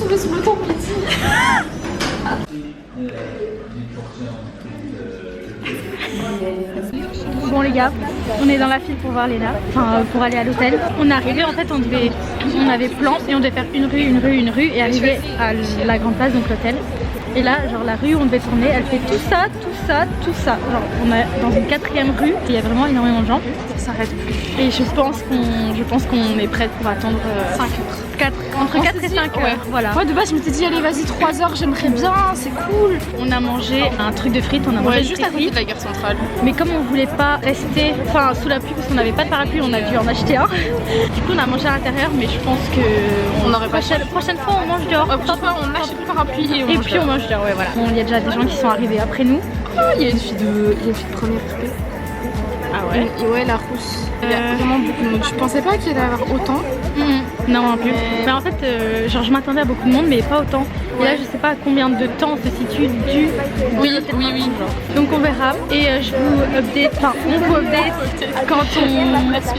tomber sur le tapis. Bon les gars, on est dans la file pour voir Léna, enfin pour aller à l'hôtel. On est arrivé, en fait on avait plan et on devait faire une rue et arriver à la grande place, donc l'hôtel. Et là, genre la rue où on devait tourner, elle fait tout ça. Genre on est dans une 4e rue, il y a vraiment énormément de gens. Ça s'arrête plus. Et je pense qu'on est prête pour attendre 5 heures. Entre 4 et 5 heures. Ouais. Voilà. Moi de base je m'étais dit allez vas-y 3 heures, j'aimerais bien, c'est cool. On a mangé un truc de frites, on a mangé juste à côté de la gare centrale. Mais comme on voulait pas rester sous la pluie parce qu'on n'avait pas de parapluie, on a dû en acheter un. Du coup on a mangé à l'intérieur, mais je pense que on n'aurait pas la prochaine fois on mange dehors. On achète le parapluie et puis on mange dehors, ouais voilà. Bon, il y a déjà des gens qui sont arrivés après nous. Oh, il y a une fille de première RP. Ah ouais. Et ouais, la rousse. Il y a vraiment beaucoup de monde. Je pensais pas qu'il y allait avoir autant. Non, non plus. Mais en fait, genre je m'attendais à beaucoup de monde, mais pas autant. Et là, je sais pas à combien de temps se situe du. Oui. Donc on verra. Et je vous update. Enfin, on vous update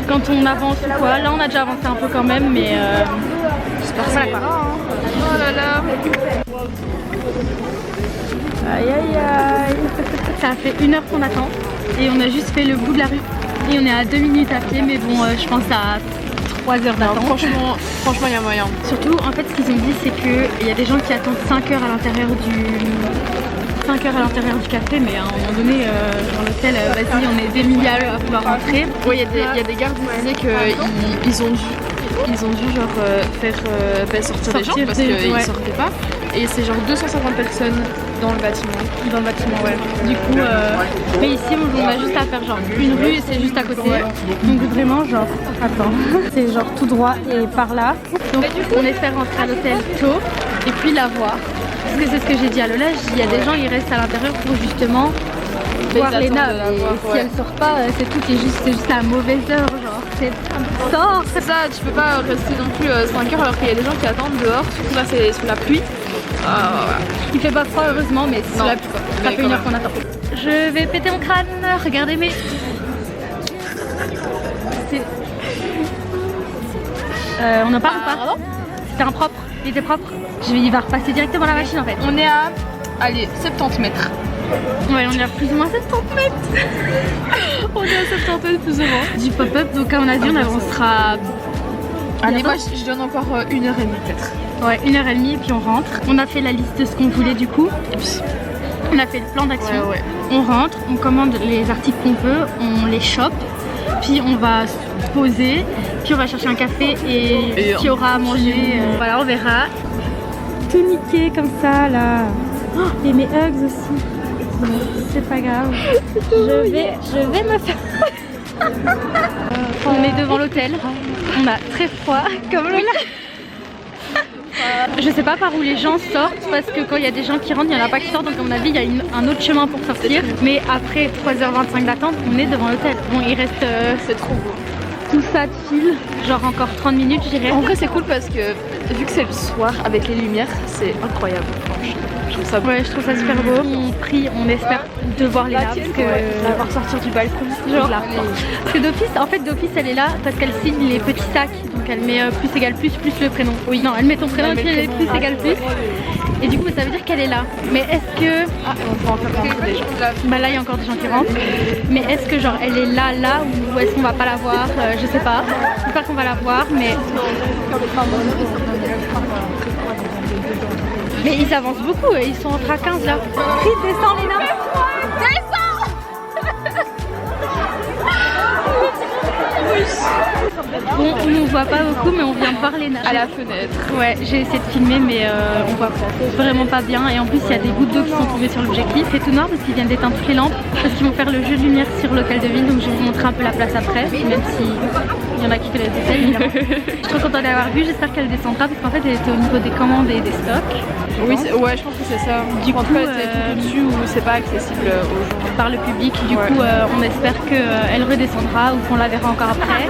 quand on avance ou quoi. Là, on a déjà avancé un peu quand même, mais j'espère que ça va. Oh là là. Aïe aïe aïe. Ça a fait 1 heure qu'on attend et on a juste fait le bout de la rue et on est à 2 minutes à pied, mais bon je pense à 3 heures d'attente. Franchement il y a moyen. Surtout en fait ce qu'ils ont dit c'est qu'il y a des gens qui attendent 5 heures à l'intérieur du café, mais à un moment donné dans l'hôtel vas-y on est des milliards à vouloir rentrer. Oui il y a des gardes qui disaient qu'ils ont dû genre faire sortir des gens parce qu'ils sortaient pas. Et c'est genre 250 personnes dans le bâtiment. Dans le bâtiment, ouais. Du coup, mais ici on a juste à faire genre une rue et c'est juste à côté. Donc vraiment genre, attends, c'est genre tout droit et par là. Donc on espère rentrer à l'hôtel tôt et puis la voir. Parce que c'est ce que j'ai dit à Lola, il y a des gens qui restent à l'intérieur pour justement voir Léna. Et si elle sort pas, c'est tout, c'est juste à mauvaise heure, genre. Sors. C'est ça, tu peux pas rester non plus 5 heures alors qu'il y a des gens qui attendent dehors, surtout là c'est sous la pluie. Voilà. Il fait pas froid heureusement, mais sous la pluie. Ça fait 1 heure qu'on attend. Je vais péter mon crâne, regardez mes... on en parle ou pas? C'était impropre, il était propre. Il va repasser directement la machine en fait. On est à, allez, 70 mètres. Ouais, on est à plus ou moins 70 mètres. On est à 70 mètres plus ou moins. Du pop-up, donc comme on a dit, on sera... Allez, moi je donne encore 1h30 peut-être. Ouais, 1h30 et puis on rentre. On a fait la liste de ce qu'on voulait du coup. On a fait le plan d'action. Ouais. On rentre, on commande les articles qu'on veut, on les chope. Puis on va se poser, puis on va chercher un café et qui aura à manger. Voilà, on verra. Tout niqué comme ça là. Oh, et mes hugs aussi. Bon, c'est pas grave. Je vais me faire. On est devant l'hôtel. On a très froid comme Lola. Je sais pas par où les gens sortent parce que quand il y a des gens qui rentrent, il n'y en a pas qui sortent, donc à mon avis il y a un autre chemin pour sortir. Mais après 3h25 d'attente, on est devant l'hôtel. Bon, il reste c'est trop beau. Tout ça de fil, genre encore 30 minutes je dirais. En vrai c'est cool parce que vu que c'est le soir avec les lumières, c'est incroyable franchement. Je trouve ça beau. Ouais, je trouve ça super beau. On espère de voir Léna parce que la voir sortir du balcon. Genre là. Parce que d'office elle est là parce qu'elle signe les petits sacs. Donc elle met plus égale plus le prénom. Oui. Non, elle met ton prénom et puis elle met plus égale plus. Et du coup ça veut dire qu'elle est là. Mais est-ce que... Ah, on va encore rentrer des gens. Bah là il y a encore des gens qui rentrent. Mais est-ce que genre elle est là ou est-ce qu'on va pas la voir? Je sais pas. J'espère qu'on va la voir mais... Mais ils avancent beaucoup, ils sont entre à 15 là. Vite, descends Léna. Bon, on ne voit pas beaucoup mais on vient de voir Léna. À la fenêtre. Ouais, j'ai essayé de filmer mais on voit vraiment pas bien. Et en plus il y a des gouttes d'eau qui sont tombées sur l'objectif. C'est tout noir parce qu'ils viennent d'éteindre toutes les lampes. Parce qu'ils vont faire le jeu de lumière sur l'hôtel de ville. Donc je vais vous montrer un peu la place après. Même si il y en a qui connaissent des détails évidemment. Je suis trop contente d'avoir vu, j'espère qu'elle descendra parce qu'en fait elle était au niveau des commandes et des stocks. Oui, ouais, je pense que c'est ça. Du coup, elle est tout au-dessus où c'est pas accessible aux gens. Par le public, du coup on espère qu'elle redescendra ou qu'on la verra encore après.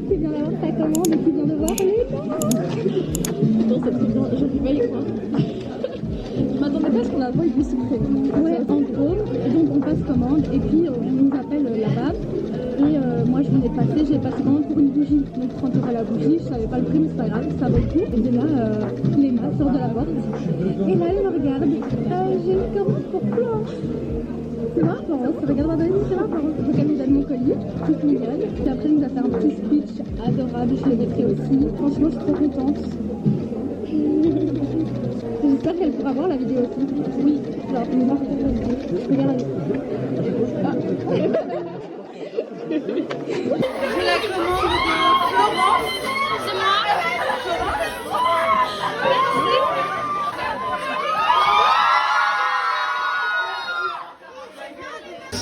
qui vient d'avoir sa commande et qui vient de voir les Putain, c'est trop bien, j'arrive pas à y croire. Je m'attendais pas à ce qu'on la voie du sucré. Ouais, en gros, donc on passe commande et puis on nous appelle là-bas. Et moi je venais de passer, j'ai passé commande pour une bougie. Donc 30 € la bougie, je savais pas le prix, mais c'est pas grave, ça vaut le coup. Et de là, Léna sort de la porte. Et là, elle me regarde. J'ai une commande pour toi. C'est marrant, ça regarde ma valise, c'est marrant. Donc elle nous donne mon colis, toute mignonne. Puis après, elle nous a fait un petit speech adorable, je le mettrai aussi. Franchement, je suis trop contente. J'espère qu'elle pourra voir la vidéo aussi. Oui, genre, on va regarder. Regarde. J'ai la commande de Florence. C'est moi.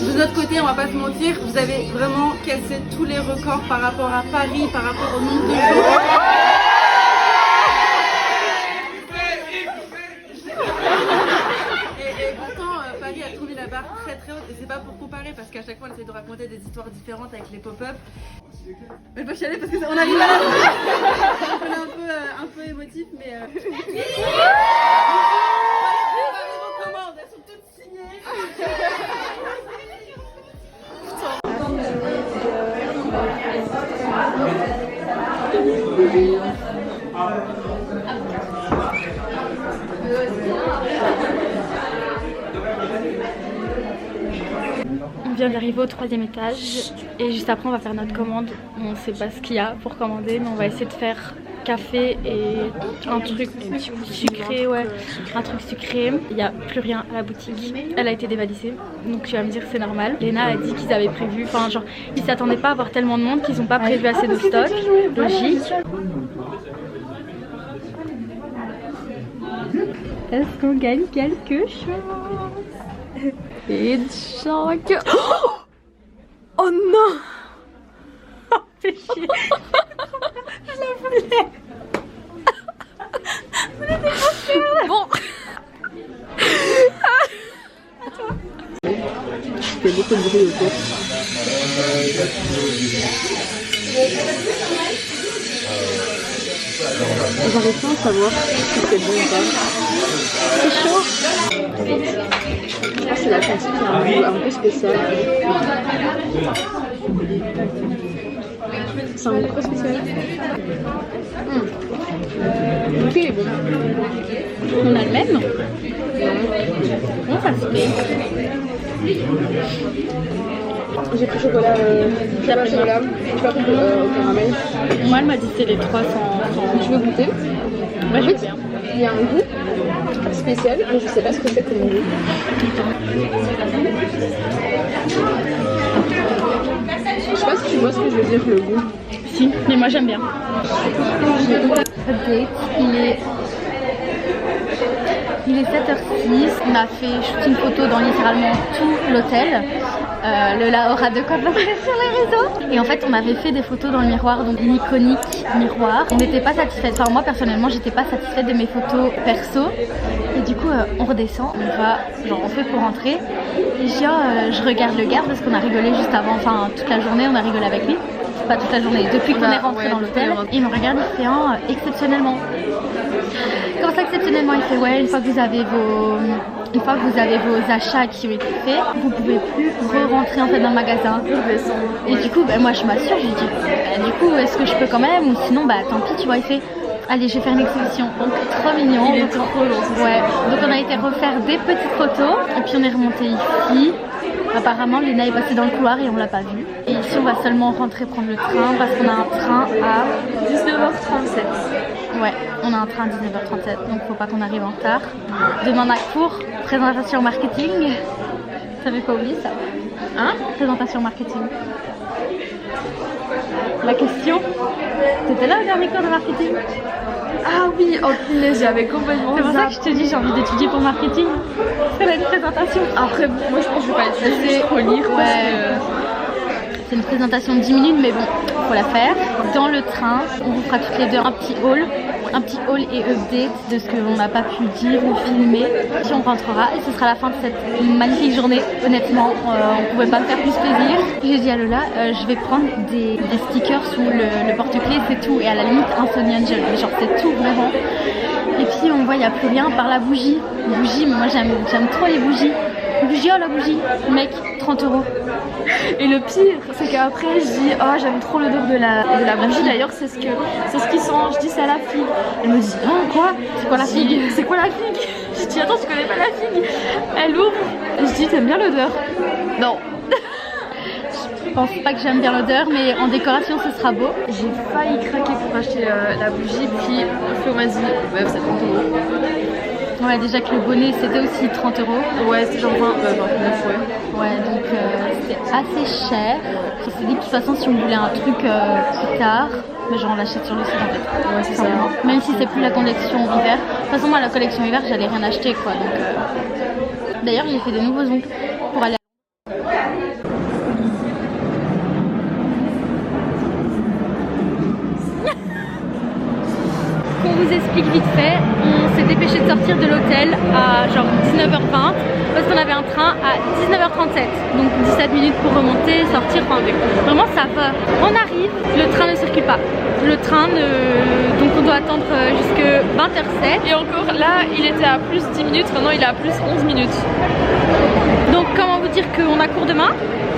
De notre côté, on va pas se mentir, vous avez vraiment cassé tous les records par rapport à Paris, par rapport au nombre de jours. Et pourtant, Paris a trouvé la barre très très haute et c'est pas pour comparer parce qu'à chaque fois on essaie de raconter des histoires différentes avec les pop-up. Mais pas chialer parce qu'on arrive à la fin. On est un peu émotif mais... vos commandes, elles sont toutes signées. On vient d'arriver au 3e étage et juste après on va faire notre commande. On sait pas ce qu'il y a pour commander mais on va essayer de faire café et un truc sucré, ouais, un truc sucré. Il n'y a plus rien à la boutique, elle a été dévalisée, donc tu vas me dire que c'est normal. Léna a dit qu'ils avaient prévu, enfin genre ils s'attendaient pas à avoir tellement de monde qu'ils n'ont pas prévu assez de stock, logique. Est-ce qu'on gagne quelque chose? Et de chaque... Oh non. Oh fais chier. Je la voulais. Bon. Je fais beaucoup de bruit autour. J'arrive pas à savoir si c'est bon ou pas. C'est chaud. Ah, c'est la cantine qui a un goût un peu spécial. C'est un goût très spécial. Ok, il est bon. On a le même? Comment ça se fait? J'ai pris chocolat, j'ai pas chocolat, j'ai pas pris au caramel. Moi elle m'a dit c'est les 300. Tu veux goûter? Moi je veux bien. Il y a un goût spécial, mais je sais pas ce que c'est comme goût. Je sais pas si tu vois ce que je veux dire, le goût. Si, mais moi j'aime bien. Update, il est 7h06, on a fait shooting photo dans littéralement tout l'hôtel. Lola aura de quoi parler sur les réseaux. Et en fait on avait fait des photos dans le miroir, donc l'iconique miroir. On n'était pas satisfaite, enfin moi personnellement j'étais pas satisfaite de mes photos perso. Et du coup on redescend, on fait pour rentrer. Et je regarde le garde parce qu'on a rigolé juste avant, enfin toute la journée on a rigolé avec lui. Pas toute la journée, depuis qu'on est rentré dans l'hôtel. Il me regarde, il fait exceptionnellement. Comment ça exceptionnellement? Il fait ouais, une fois que vous avez vos achats qui ont été faits, vous pouvez plus re-rentrer en fait dans le magasin. Et du coup moi je m'assure, je lui dis du coup est-ce que je peux quand même, ou sinon tant pis, tu vois. Il fait allez, je vais faire une exhibition. Donc trop mignon. Il est trop gentil. Ouais, donc on a été refaire des petites photos et puis on est remonté ici. Apparemment Léna est passée dans le couloir et on l'a pas vue. Et ici on va seulement rentrer prendre le train parce qu'on a un train à 19h37. Ouais, on a un train à 19h37, donc faut pas qu'on arrive en retard. Demain on a cours, présentation marketing. T'avais pas oublié ça? Hein? Présentation marketing. La question? T'étais là au dernier cours de marketing? Ah oui, oh punaise, j'avais complètement. C'est pour ça que je te dis j'ai envie d'étudier pour marketing. C'est la présentation. Après, moi je pense que je vais pas être relire. Ouais. C'est une présentation de 10 minutes, mais bon, faut la faire. Dans le train, on vous fera toutes les deux un petit haul un petit haul et update de ce qu'on n'a pas pu dire ou filmer. Puis on rentrera et ce sera la fin de cette magnifique journée. Honnêtement, on pouvait pas me faire plus plaisir. J'ai dit à Lola, je vais prendre des stickers sous le porte-clés, c'est tout. Et à la limite, un Sonny Angel, genre c'est tout vraiment. Et puis on voit, il n'y a plus rien par la bougie. Bougie, mais moi j'aime trop les bougies. Bougie, oh la bougie, mec, 30 €. Et le pire, c'est qu'après je dis oh j'aime trop l'odeur de la bougie. D'ailleurs c'est ce qui sent. Je dis c'est à la figue. Elle me dit oh quoi? C'est quoi la figue? C'est quoi la figue? Je dis attends, je connais pas la figue. Elle ouvre. Je dis t'aimes bien l'odeur? Non. Je pense pas que j'aime bien l'odeur, mais en décoration ce sera beau. J'ai failli craquer pour acheter la bougie, puis Flo m'a dit ouais c'est 30 €. Ouais, déjà que le bonnet c'était aussi 30 €. Ouais, c'était genre 29 ouais. Ouais, donc c'était assez cher. On s'est dit que de toute façon si on voulait un truc plus tard, mais genre on l'achète sur le site en fait. Ouais, c'est ça. Même si c'est plus la collection hiver. De toute façon moi la collection hiver j'allais rien acheter quoi. Donc d'ailleurs j'ai fait des nouveaux ongles pour aller. On vous explique vite fait, on s'est dépêché de sortir de l'hôtel à genre 19h20 parce qu'on avait un train à 19h37, donc 17 minutes pour remonter, sortir, enfin vraiment ça va. On arrive, le train ne circule pas, donc on doit attendre jusque 20h07. Et encore là il était à plus 10 minutes, maintenant il est à plus 11 minutes. Donc comment vous dire qu'on a cours demain,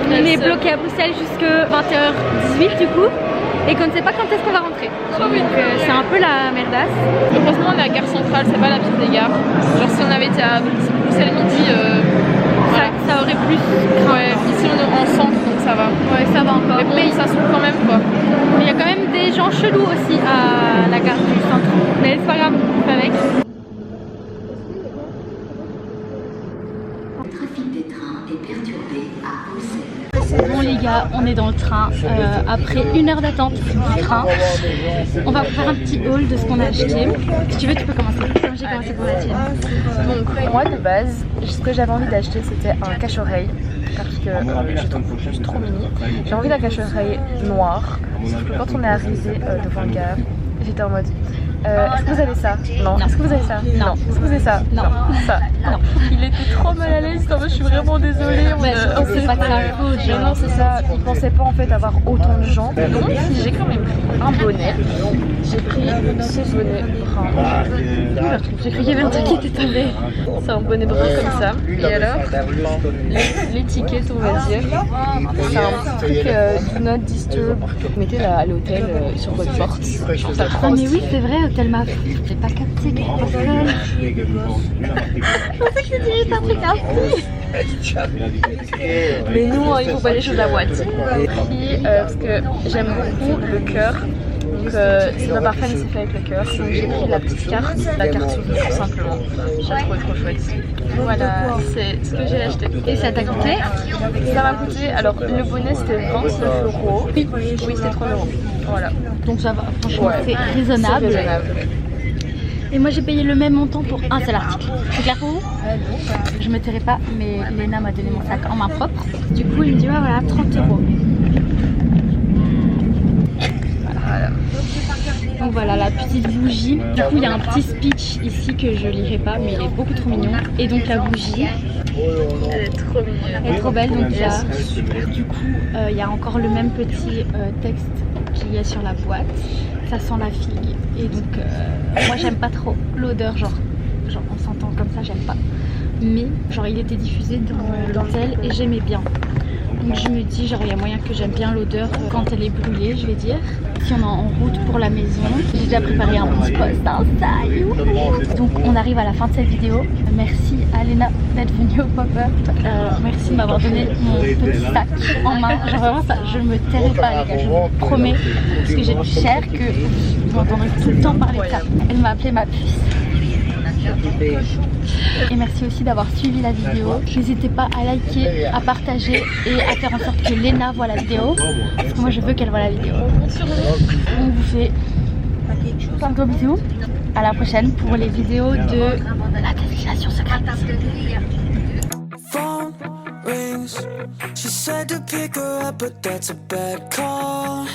on est bloqué à Bruxelles jusque 20h18 du coup. Et qu'on ne sait pas quand est-ce qu'on va rentrer. Donc c'est un peu la merdasse. Heureusement on est à Gare Centrale, c'est pas la pire des gares. Genre si on avait été à Bruxelles midi, ça aurait plus. Ouais, ici on est en centre donc ça va. Ouais, ça va encore. Mais bon, ça s'ouvre quand même quoi. Mais il y a quand même des gens chelous aussi à la gare du centre. Mais c'est pas grave, on fait avec. Le trafic des trains est perturbé à Bruxelles. Bon les gars, on est dans le train après 1 heure d'attente du train. On va faire un petit haul de ce qu'on a acheté. Si tu veux tu peux commencer. Comme j'ai commencé pour la tienne. Donc moi de base, ce que j'avais envie d'acheter c'était un cache-oreille parce que je trouve juste trop mini. J'ai envie d'un cache-oreille noir. Sauf que quand on est arrivé devant le gare, j'étais en mode est-ce que vous avez ça? Non. Est-ce que vous avez ça? Non. Est-ce que vous avez ça? Non. Ça? Non. Il était trop mal à l'aise, je suis vraiment désolée. C'est pas ta faute. Non, c'est ça. Il pensait pas en fait avoir autant de gens. Donc j'ai quand même pris un bonnet. J'ai pris ce bonnet brun. J'ai cru qu'il y avait un truc qui était tombé. C'est un bonnet brun comme ça. Et alors, l'étiquette, on va dire, c'est un petit truc do not disturb. Mettez-la à l'hôtel sur votre porte. Je trouve ça trop. Ah mais oui c'est vrai, hôtel ma j'ai pas capté quelque chose. Je pensais que c'était juste un truc Mais nous, il faut pas les choses à moitié. Et puis, parce que j'aime beaucoup le cœur. Donc, ma parfum c'est fait avec le cœur. Donc, j'ai pris la petite carte, la carte souvenir tout simplement. J'ai trouvé trop chouette. Voilà, c'est ce que j'ai acheté. Et ça t'a coûté? Ça m'a coûté, alors le bonnet c'était 29 €. Oui, c'était 3 €. Voilà. Donc ça va, franchement c'est raisonnable. C'est raisonnable. Et moi j'ai payé le même montant pour un seul article. C'est clair pour vous? Je me tairai pas, mais Léna m'a donné mon sac en main propre. Du coup il me dit ah, voilà 30 €. Voilà. Donc voilà la petite bougie. Du coup il y a un petit speech ici que je lirai pas, mais il est beaucoup trop mignon. Et donc la bougie. Elle est trop mignonne. Elle est trop belle, donc du coup il y a encore le même petit texte qu'il y a sur la boîte. Ça sent la figue et donc moi j'aime pas trop l'odeur, genre on s'entend comme ça, j'aime pas. Mais genre il était diffusé dans l'hôtel et j'aimais bien. Donc je me dis genre il y a moyen que j'aime bien l'odeur quand elle est brûlée, je vais dire. Si on est en route pour la maison, j'ai déjà préparé un petit post Insta. Donc on arrive à la fin de cette vidéo. Merci à Léna d'être venue au pop-up. Merci de m'avoir donné mon petit sac en main. Genre vraiment ça, je me tairai pas les gars, je vous promets. Parce que j'ai du cher que vous m'entendrez tout le temps parler de ça. Elle m'a appelé ma puce. Et merci aussi d'avoir suivi la vidéo. N'hésitez pas à liker, à partager et à faire en sorte que Léna voit la vidéo. Parce que moi je veux qu'elle voit la vidéo. On vous fait plein de gros bisous. À la prochaine pour les vidéos de la destination secrète. Phone rings. She said to pick her up, but that's a bad call.